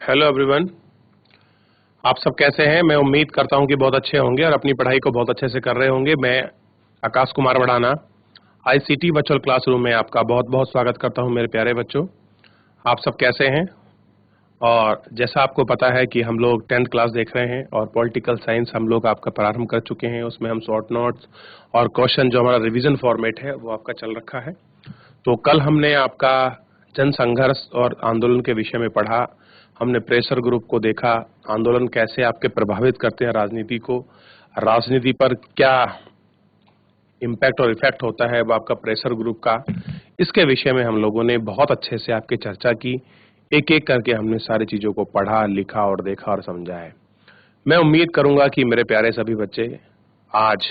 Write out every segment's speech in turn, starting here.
Hello everyone. आप सब कैसे हैं? मैं उम्मीद करता हूं कि बहुत अच्छे होंगे और अपनी पढ़ाई को बहुत अच्छे से कर रहे होंगे। मैं Akash Kumar वड़ाना ICT virtual classroom में आपका बहुत बहुत स्वागत करता हूं। मेरे प्यारे बच्चों, आप सब कैसे हैं? और जैसा आपको पता है कि हम लोग 10th क्लास देख रहे हैं और पॉलिटिकल साइंस हम लोग आपका प्रारंभ कर चुके हैं। उसमें हम शॉर्ट नोट्स और क्वेश्चन जो हमारा रिवीजन फॉर्मेट है वो आपका चल रखा है। तो कल हमने आपका जन संघर्ष और आंदोलन के विषय में पढ़ा। हमने प्रेशर ग्रुप को देखा, आंदोलन कैसे आपके प्रभावित करते हैं राजनीति को, राजनीति पर क्या इम्पैक्ट और इफेक्ट होता है वो आपका प्रेशर ग्रुप का। इसके विषय में हम लोगों ने बहुत अच्छे से आपकी चर्चा की। एक एक करके हमने सारी चीजों को पढ़ा, लिखा और देखा और समझा है। मैं उम्मीद करूंगा कि मेरे प्यारे सभी बच्चे आज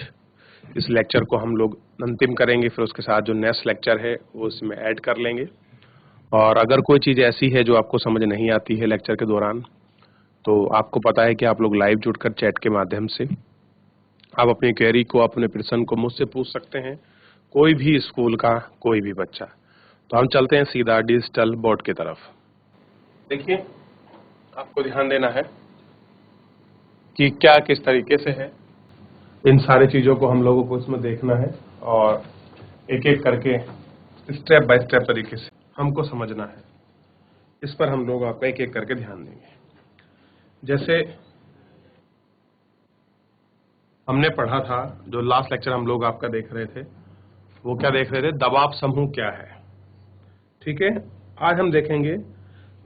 इस लेक्चर को हम लोग अंतिम करेंगे, फिर उसके साथ जो नेक्स्ट लेक्चर है वो इसमें ऐड कर लेंगे। और अगर कोई चीज ऐसी है जो आपको समझ नहीं आती है लेक्चर के दौरान, तो आपको पता है कि आप लोग लाइव जुड़कर चैट के माध्यम से आप अपनी क्वेरी को, अपने प्रश्न को मुझसे पूछ सकते हैं। कोई भी स्कूल का कोई भी बच्चा। तो हम चलते हैं सीधा डिजिटल बोर्ड की तरफ। देखिए, आपको ध्यान देना है कि क्या किस तरीके से है। इन सारी चीजों को हम लोगों को इसमें देखना है और एक एक करके स्टेप बाय स्टेप तरीके से हमको समझना है। इस पर हम लोग आपका एक एक करके ध्यान देंगे। जैसे हमने पढ़ा था, जो लास्ट लेक्चर हम लोग आपका देख रहे थे, वो क्या देख रहे थे? दबाव समूह क्या है। ठीक है, आज हम देखेंगे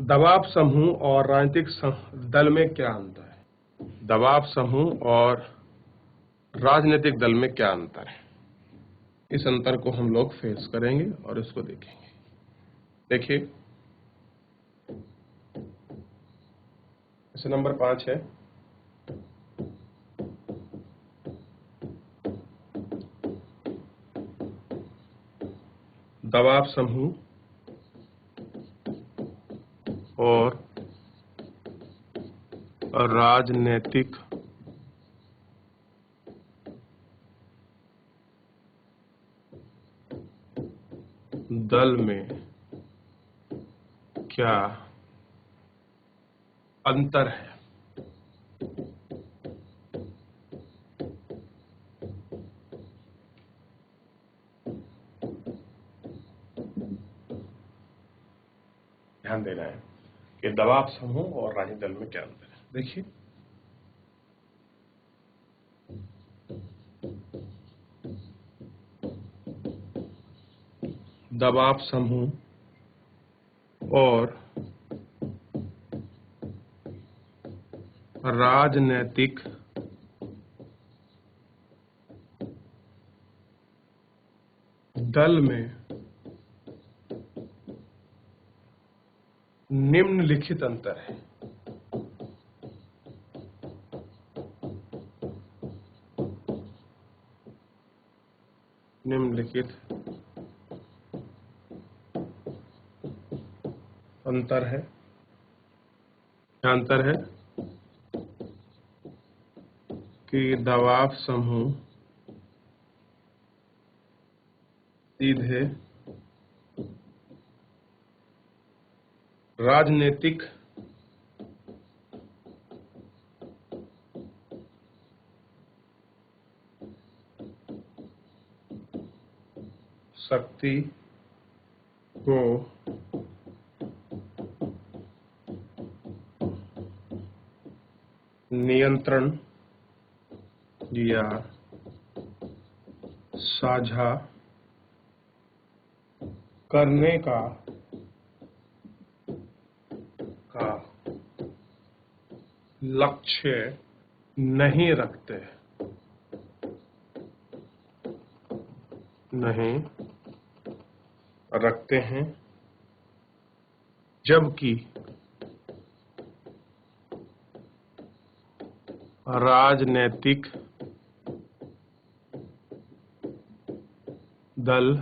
दबाव समूह और राजनीतिक दल में क्या अंतर है। दबाव समूह और राजनीतिक दल में क्या अंतर है, इस अंतर को हम लोग फेस करेंगे और इसको देखेंगे। देखिए, जैसे नंबर 5 है, दबाव समूह और राजनीतिक दल में क्या अंतर है। ध्यान देना है कि दबाव समूह और राजनीतिक दल में क्या अंतर है। देखिए, दबाव समूह और राजनीतिक दल में निम्नलिखित अंतर है। निम्नलिखित अंतर है। क्या अंतर है? कि दबाव समूह सीधे राजनीतिक शक्ति को नियंत्रण या साझा करने का लक्ष्य नहीं रखते हैं, जबकि राजनीतिक दल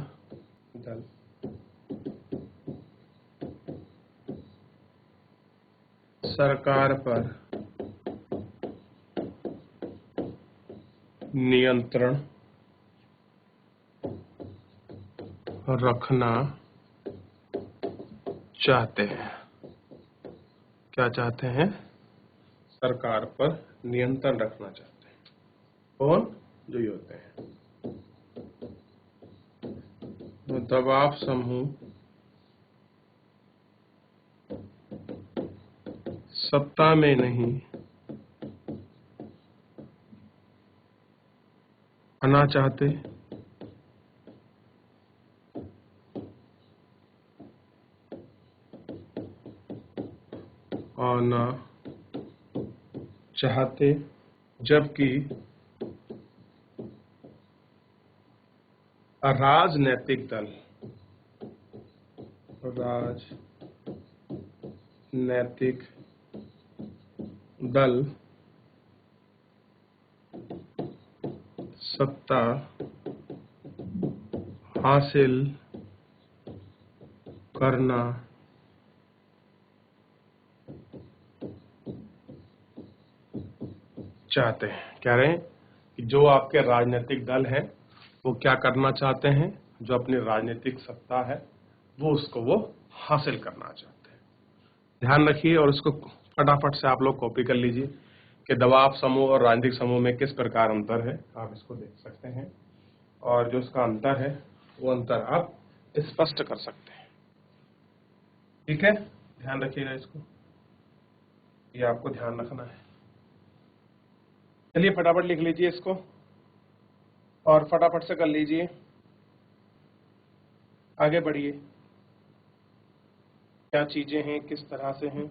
सरकार पर नियंत्रण रखना चाहते हैं। क्या चाहते हैं? सरकार पर नियंत्रण रखना चाहते हैं। कौन? जो ये होते हैं दबाव समूह सत्ता में नहीं आना चाहते, आना चाहते, जबकि राजनीतिक दल सत्ता हासिल करना चाहते हैं। कह रहे हैं कि जो आपके राजनीतिक दल है वो क्या करना चाहते हैं? जो अपनी राजनीतिक सत्ता है वो हासिल करना चाहते हैं। ध्यान रखिए और इसको फटाफट से आप लोग कॉपी कर लीजिए कि दबाव समूह और राजनीतिक समूह में किस प्रकार अंतर है। आप इसको देख सकते हैं और जो इसका अंतर है वो अंतर आप स्पष्ट कर सकते हैं। ठीक है, ध्यान रखिएगा इसको, ये आपको ध्यान रखना है। चलिए फटाफट लिख लीजिए इसको और फटाफट से कर लीजिए, आगे बढ़िए। क्या चीजें हैं, किस तरह से हैं,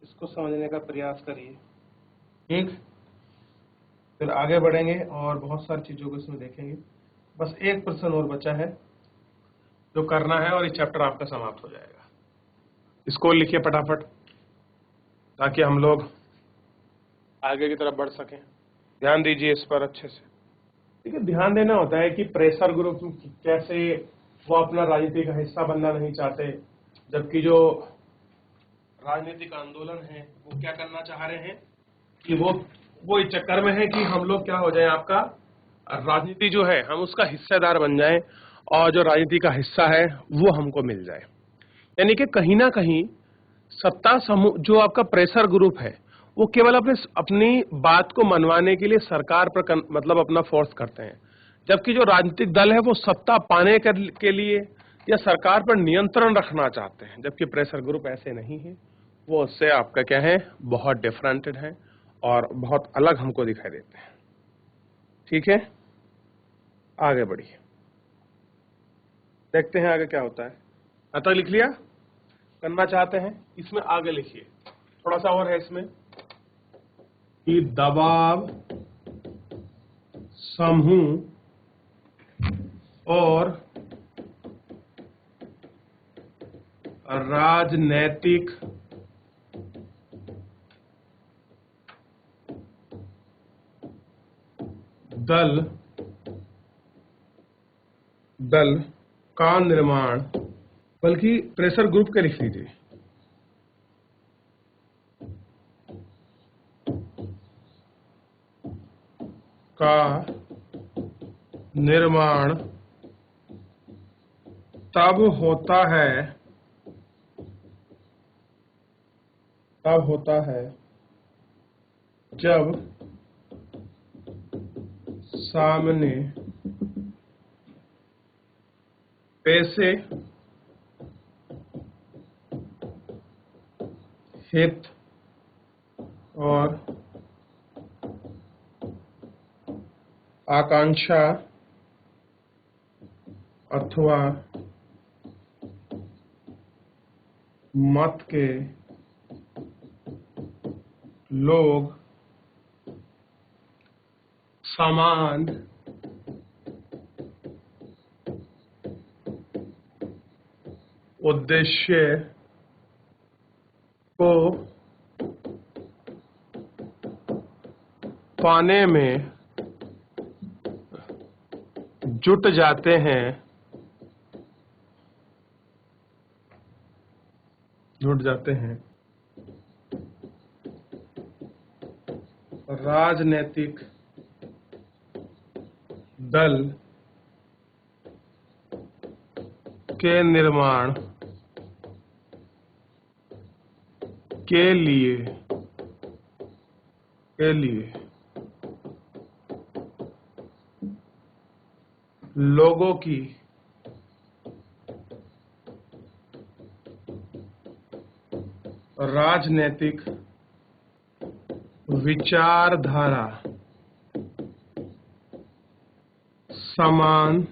इसको समझने का प्रयास करिए। ठीक, फिर आगे बढ़ेंगे और बहुत सारी चीजों को इसमें देखेंगे। बस एक प्रश्न और बचा है जो करना है और ये चैप्टर आपका समाप्त हो जाएगा। इसको लिखिए फटाफट ताकि हम लोग आगे की तरफ बढ़ सकें। ध्यान दीजिए इस पर अच्छे से। ठीक है, ध्यान देना होता है कि प्रेशर ग्रुप कैसे वो अपना राजनीति का हिस्सा बनना नहीं चाहते, जबकि जो राजनीतिक आंदोलन है वो क्या करना चाह रहे हैं कि वो इस चक्कर में है कि हम लोग क्या हो जाए, आपका राजनीति जो है हम उसका हिस्सेदार बन जाएं और जो राजनीति का हिस्सा है वो हमको मिल जाए। यानी कि कहीं ना कहीं सत्ता समूह जो आपका प्रेशर ग्रुप है वो केवल अपनी बात को मनवाने के लिए सरकार पर मतलब अपना फोर्स करते हैं, जबकि जो राजनीतिक दल है वो सत्ता पाने के लिए या सरकार पर नियंत्रण रखना चाहते हैं, जबकि प्रेशर ग्रुप ऐसे नहीं है। वो उससे आपका क्या है, बहुत डिफरेंटेड है और बहुत अलग हमको दिखाई देते हैं। ठीक है, आगे बढ़िए, देखते हैं आगे क्या होता है। अब तक लिख लिया? करना चाहते हैं इसमें आगे लिखिए, थोड़ा सा और है इसमें कि दबाव समूह और राजनैतिक दल का निर्माण, बल्कि प्रेशर ग्रुप के लिख लीजिए, का निर्माण तब होता है जब सामने पैसे, हित और आकांक्षा अथवा मत के लोग समान उद्देश्य को पाने में जुट जाते हैं, राजनीतिक दल के निर्माण के लिए लोगों की राजनीतिक विचारधारा समान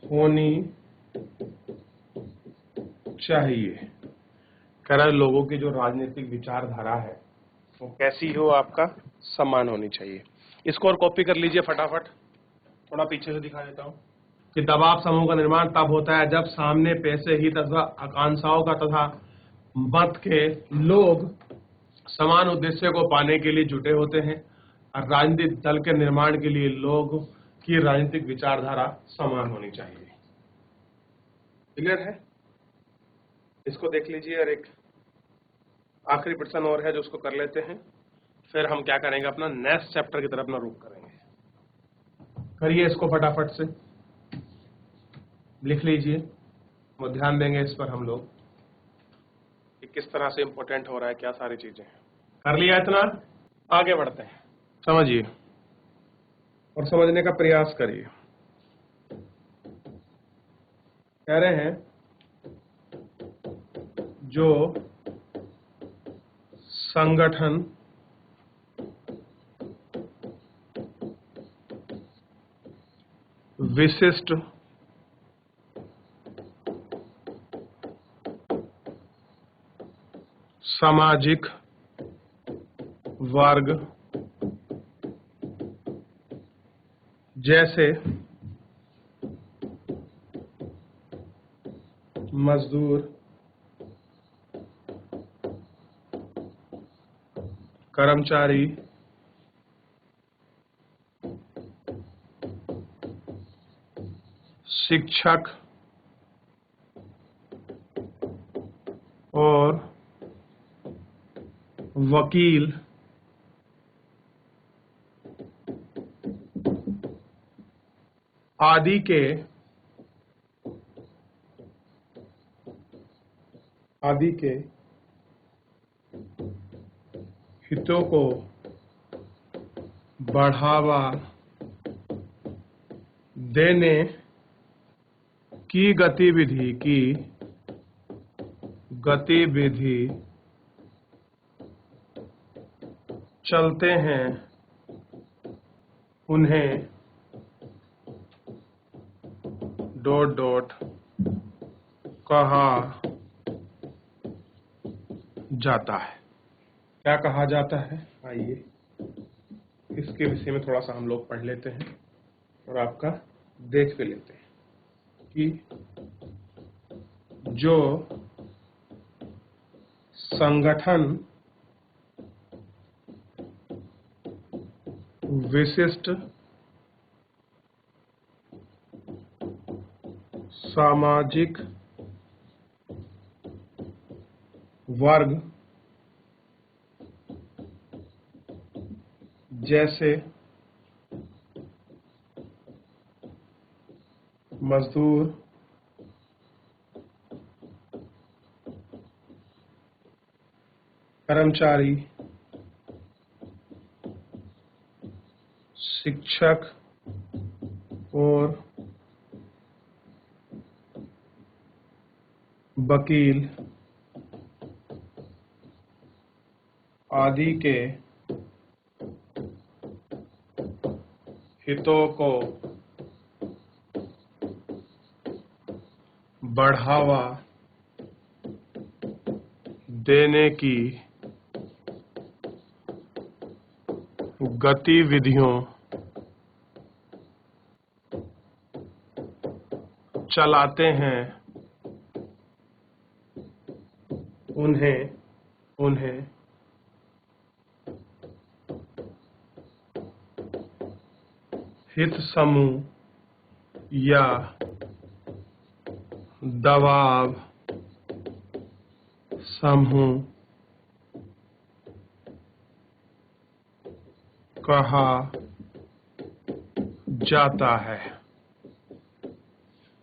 होनी चाहिए। कह रहा है लोगों की जो राजनीतिक विचारधारा है वो कैसी हो, आपका समान होनी चाहिए। इसको और कॉपी कर लीजिए फटाफट। थोड़ा पीछे से दिखा देता हूं कि दबाव समूह का निर्माण तब होता है जब सामने पैसे ही तथा आकांक्षाओं का तथा मत के लोग समान उद्देश्य को पाने के लिए जुटे होते हैं और राजनीतिक दल के निर्माण के लिए लोग की राजनीतिक विचारधारा समान होनी चाहिए। क्लियर है? इसको देख लीजिए और एक आखिरी प्रश्न और है जो उसको कर लेते हैं, फिर हम क्या करेंगे, अपना नेक्स्ट चैप्टर की तरफ अपना रुख करेंगे। करिए इसको फटाफट से, लिख लीजिए और ध्यान देंगे इस पर हम लोग कि किस तरह से इंपॉर्टेंट हो रहा है, क्या सारी चीजें। कर लिया इतना, आगे बढ़ते हैं। समझिए और समझने का प्रयास करिए। कह रहे हैं जो संगठन विशिष्ट सामाजिक वर्ग जैसे मजदूर, कर्मचारी, शिक्षक और वकील आदि के हितों को बढ़ावा देने की गतिविधि चलते हैं, उन्हें ... कहा जाता है। क्या कहा जाता है? आइए इसके विषय में थोड़ा सा हम लोग पढ़ लेते हैं और आपका देख भी लेते हैं कि जो संगठन विशिष्ट सामाजिक वर्ग जैसे मजदूर, कर्मचारी, शिक्षक और वकील आदि के हितों को बढ़ावा देने की गतिविधियों चलाते हैं, उन्हें हित समूह या दबाव समूह कहा जाता है।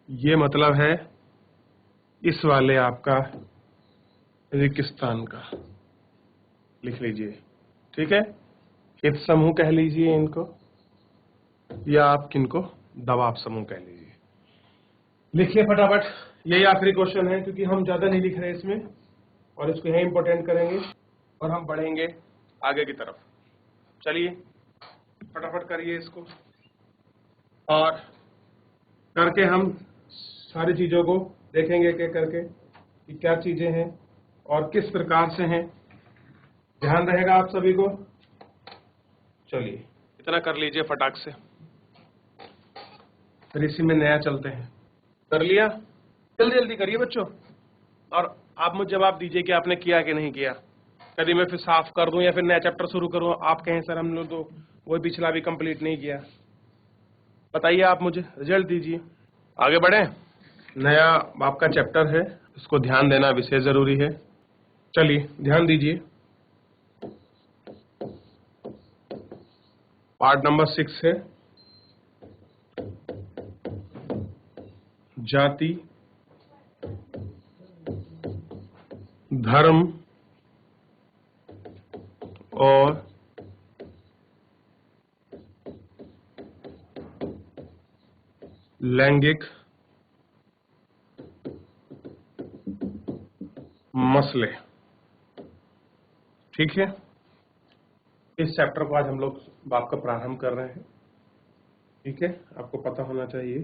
ये मतलब है इस वाले आपका रेगिस्तान का लिख लीजिए, ठीक है। हित समूह कह लीजिए इनको, या आप किनको दबाव समूह कह लीजिए। लिखिए फटाफट, यही आखिरी क्वेश्चन है क्योंकि हम ज्यादा नहीं लिख रहे इसमें, और इसको यही इंपॉर्टेंट करेंगे और हम बढ़ेंगे आगे की तरफ। चलिए फटाफट करिए इसको, और करके हम सारी चीजों को देखेंगे एक एक करके कि क्या चीजें हैं और किस प्रकार से हैं। ध्यान रहेगा आप सभी को। चलिए इतना कर लीजिए फटाक से, फिर इसी में नया चलते हैं। कर लिया? जल्दी जल्दी करिए बच्चों, और आप मुझे जवाब दीजिए कि आपने किया कि नहीं किया। कभी मैं फिर साफ कर दूं या फिर नया चैप्टर शुरू करूं, आप कहें सर हमने तो वो पिछला भी कंप्लीट नहीं किया। बताइए, आप मुझे रिजल्ट दीजिए। आगे बढ़े। नया आपका चैप्टर है, इसको ध्यान देना विशेष जरूरी है। चलिए ध्यान दीजिए। पार्ट नंबर 6 है जाति, धर्म और लैंगिक मसले, ठीक है। इस चैप्टर को आज हम लोग आपका प्रारंभ कर रहे हैं, ठीक है। आपको पता होना चाहिए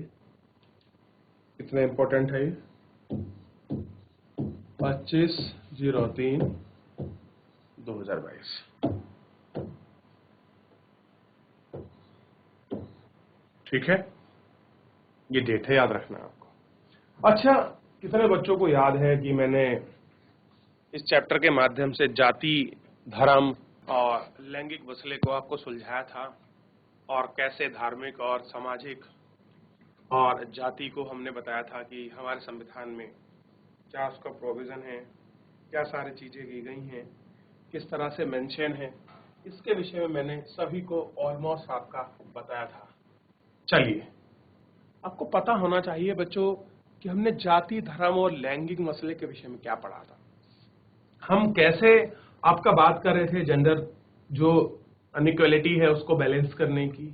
कितना इंपॉर्टेंट है ये। 25/03/2022, ठीक है। ये डेट है, याद रखना आपको। अच्छा, कितने बच्चों को याद है कि मैंने इस चैप्टर के माध्यम से जाति, धर्म और लैंगिक मसले को आपको सुलझाया था, और कैसे धार्मिक और सामाजिक और जाति को हमने बताया था कि हमारे संविधान में क्या उसका प्रोविजन है, क्या सारी चीजें की गई हैं, किस तरह से मेंशन है, इसके विषय में मैंने सभी को ऑलमोस्ट आपका बताया था। चलिए, आपको पता होना चाहिए बच्चों कि हमने जाति, धर्म और लैंगिक मसले के विषय में क्या पढ़ा था। हम कैसे आपका बात कर रहे थे जेंडर जो अनइक्वलिटी है उसको बैलेंस करने की,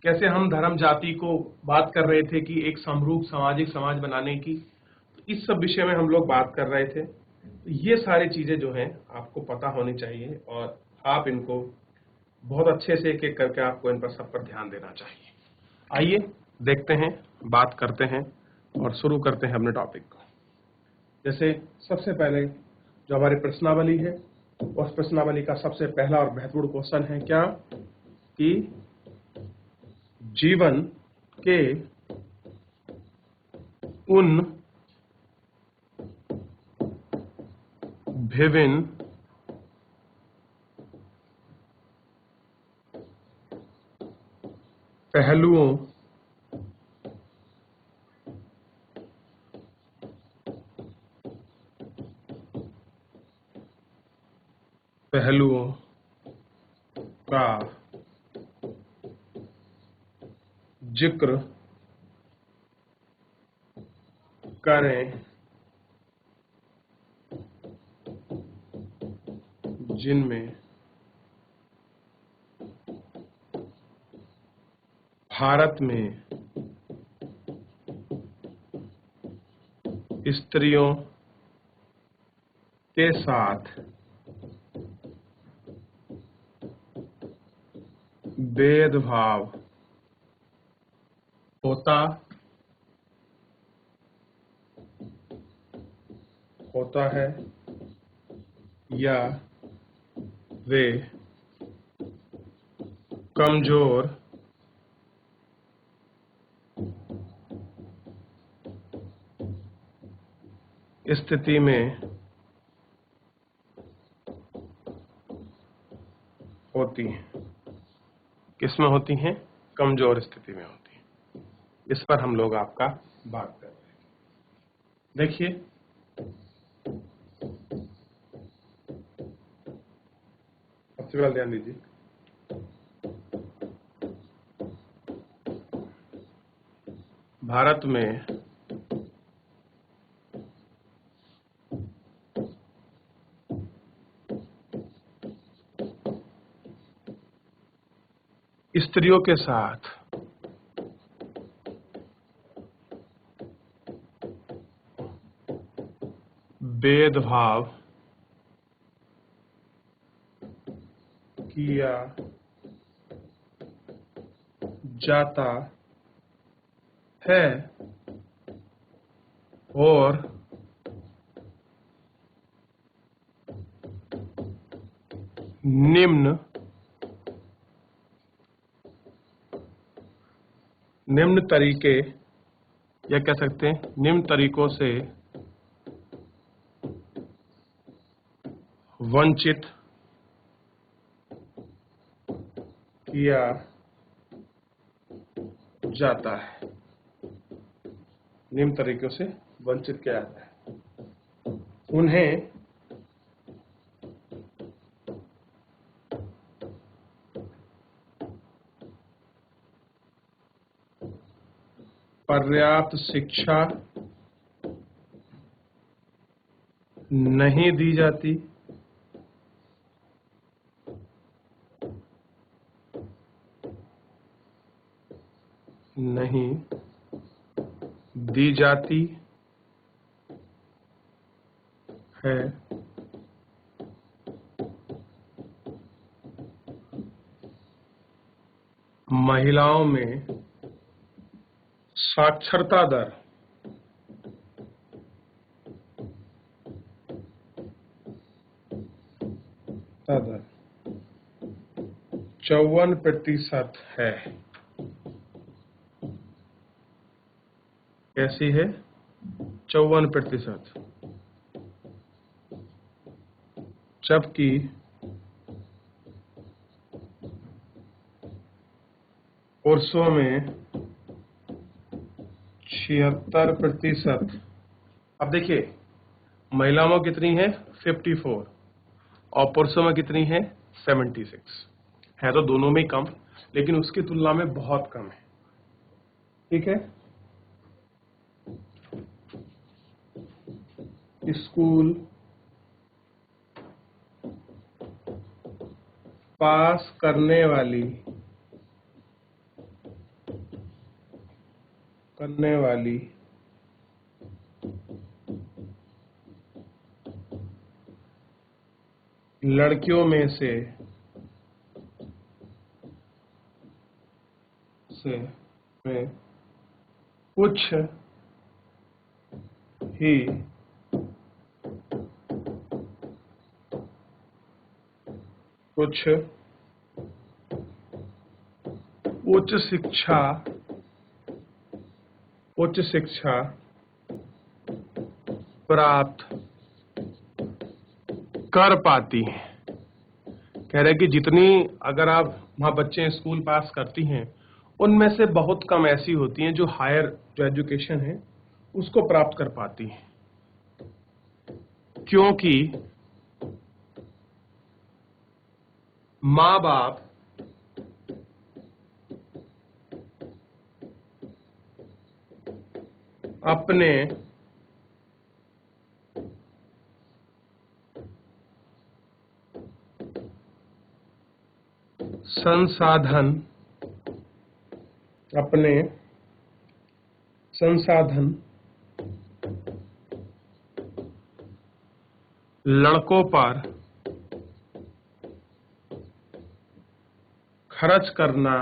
कैसे हम धर्म जाति को बात कर रहे थे कि एक समरूप सामाजिक समाज बनाने की। इस सब विषय में हम लोग बात कर रहे थे। ये सारी चीजें जो हैं आपको पता होनी चाहिए, और आप इनको बहुत अच्छे से एक एक करके आपको इन पर सब पर ध्यान देना चाहिए। आइए देखते हैं, बात करते हैं और शुरू करते हैं अपने टॉपिक को। जैसे सबसे पहले जो हमारी प्रश्नावली है, उस प्रश्नावली का सबसे पहला और महत्वपूर्ण क्वेश्चन है क्या कि जीवन के उन विभिन्न पहलुओं का जिक्र करें जिनमें भारत में स्त्रियों के साथ भेदभाव होता है या वे कमजोर स्थिति में होती हैं। किसमें होती हैं? कमजोर स्थिति में होती हैं। इस पर हम लोग आपका बात कर रहे हैं। देखिए, सबसे पहले ध्यान दीजिए, भारत में स्त्रियों के साथ भेदभाव किया जाता है और निम्न तरीके, या कह सकते हैं निम्न तरीकों से वंचित किया जाता है। निम्न तरीकों से वंचित किया जाता है। उन्हें पर्याप्त शिक्षा नहीं दी जाती, नहीं दी जाती है। महिलाओं में साक्षरता दर 54% है। कैसी है? 54%। जबकि पुरुषों में 76%। अब देखिए, महिलाओं में कितनी है? 54, और पुरुषों में कितनी है? 76। है तो दोनों में ही कम, लेकिन उसकी तुलना में बहुत कम है। ठीक है। स्कूल पास करने वाली लड़कियों में से में कुछ ही उच्च शिक्षा प्राप्त कर पाती हैं। कह रहे कि जितनी, अगर आप वहां बच्चे स्कूल पास करती हैं, उनमें से बहुत कम ऐसी होती हैं जो हायर जो एजुकेशन है उसको प्राप्त कर पाती हैं, क्योंकि माँ बाप अपने संसाधन लड़कों पर खर्च करना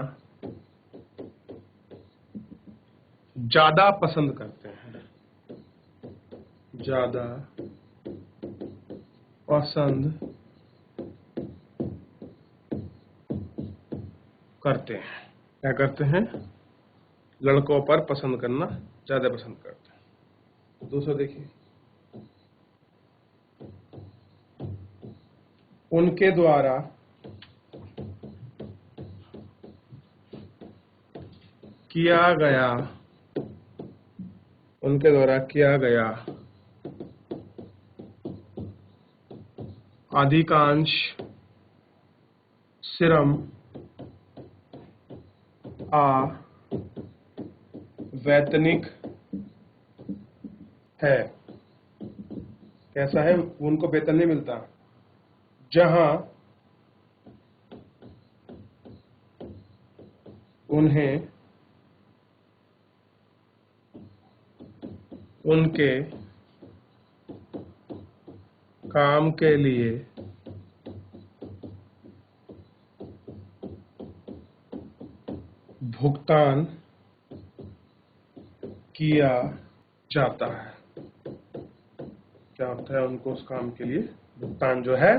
ज्यादा पसंद करते हैं। ज्यादा पसंद करते हैं। क्या करते हैं? लड़कों पर पसंद करना ज्यादा पसंद करते हैं। दूसरा देखिए, उनके द्वारा किया गया अधिकांश श्रम अवैतनिक है। कैसा है? उनको वेतन नहीं मिलता। जहां उन्हें उनके काम के लिए भुगतान किया जाता है। क्या होता है, उनको उस काम के लिए भुगतान जो है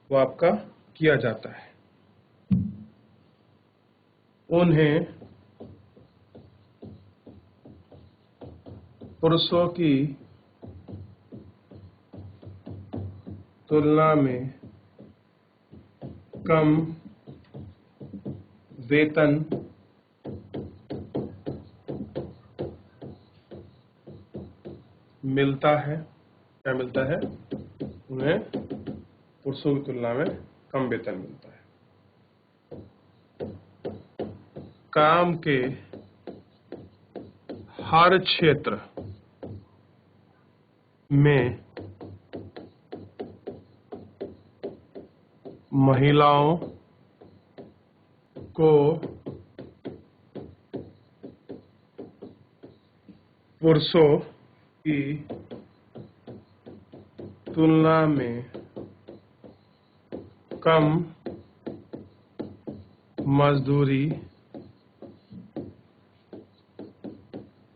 वो आपका किया जाता है। उन्हें पुरुषों की तुलना में कम वेतन मिलता है। क्या मिलता है? उन्हें पुरुषों की तुलना में कम वेतन मिलता है। काम के हर क्षेत्र में महिलाओं को पुरुषों की तुलना में कम मजदूरी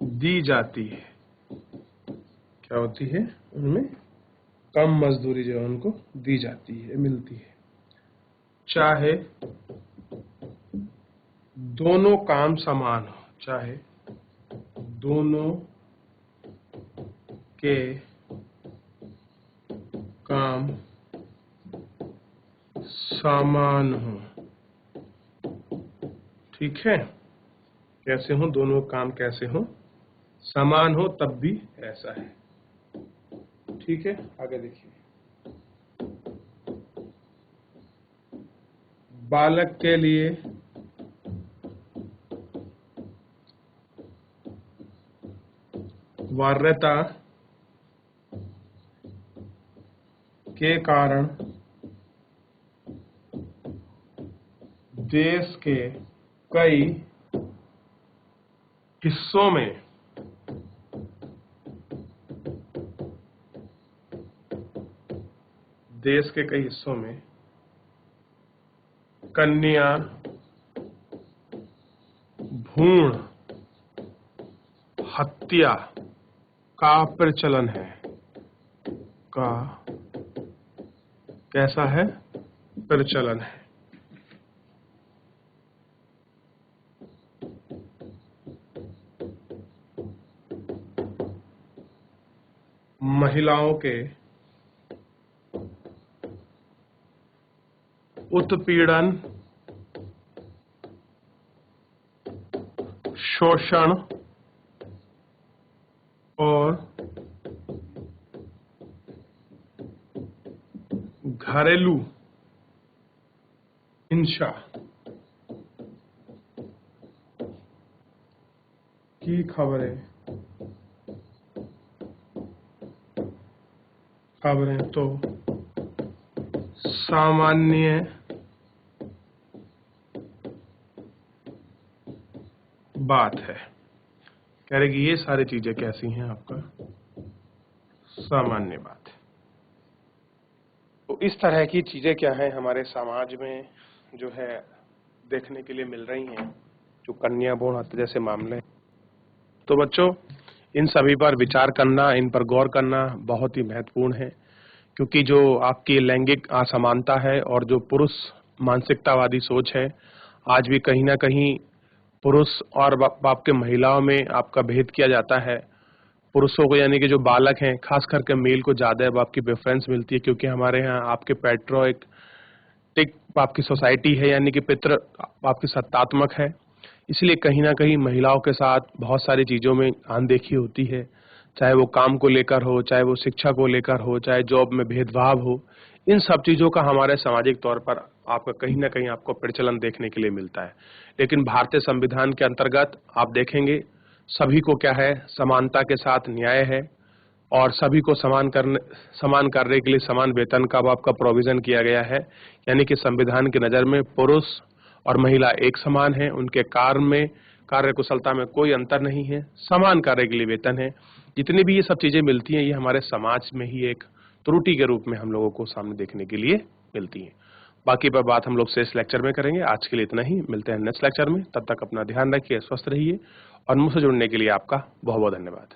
दी जाती है। क्या होती है? उनमें कम मजदूरी जो है उनको दी जाती है, मिलती है, चाहे दोनों काम समान हो। चाहे दोनों के काम समान हो। ठीक है? कैसे हो? दोनों काम कैसे हो? समान हो, तब भी ऐसा है। ठीक है, आगे देखिए। बालक के लिए वरीयता के कारण देश के कई हिस्सों में कन्या भ्रूण हत्या का प्रचलन है। कैसा है? प्रचलन है। महिलाओं के उत्पीड़न, शोषण और घरेलू हिंसा की खबरें तो सामान्य बात है। कह रहे कि ये सारी चीजें कैसी हैं? आपका सामान्य बात है। तो इस तरह की चीजें क्या है हमारे समाज में जो है देखने के लिए मिल रही हैं, जो कन्या भ्रूण हत्या जैसे मामले। तो बच्चों, इन सभी पर विचार करना, इन पर गौर करना बहुत ही महत्वपूर्ण है, क्योंकि जो आपकी लैंगिक असमानता है और जो पुरुष मानसिकतावादी सोच है, आज भी कहीं ना कहीं पुरुष और आपके महिलाओं में आपका भेद किया जाता है। पुरुषों को यानी कि जो बालक हैं, खास करके मेल को ज्यादा आपकी प्रेफरेंस मिलती है, क्योंकि हमारे यहाँ आपके पैट्रियोटिक आपकी सोसाइटी है, यानी कि पितृ आपकी सत्तात्मक है। इसलिए कहीं ना कहीं महिलाओं के साथ बहुत सारी चीजों में अनदेखी होती है, चाहे वो काम को लेकर हो, चाहे वो शिक्षा को लेकर हो, चाहे जॉब में भेदभाव हो। इन सब चीजों का हमारे सामाजिक तौर पर आपका कहीं ना कहीं आपको प्रचलन देखने के लिए मिलता है। लेकिन भारतीय संविधान के अंतर्गत आप देखेंगे सभी को क्या है, समानता के साथ न्याय है और सभी को समान करने के लिए समान वेतन का आपका प्रोविजन किया गया है। यानी कि संविधान की नजर में पुरुष और महिला एक समान है, उनके कार्य कुशलता में कोई अंतर नहीं है, समान कार्य के लिए वेतन है। जितनी भी ये सब चीजें मिलती हैं, ये हमारे समाज में ही एक त्रुटि के रूप में हम लोगों को सामने देखने के लिए मिलती हैं। बाकी पर बात हम लोग शेष लेक्चर में करेंगे। आज के लिए इतना ही, मिलते हैं नेक्स्ट लेक्चर में। तब तक अपना ध्यान रखिए, स्वस्थ रहिए और मुझसे जुड़ने के लिए आपका बहुत बहुत धन्यवाद।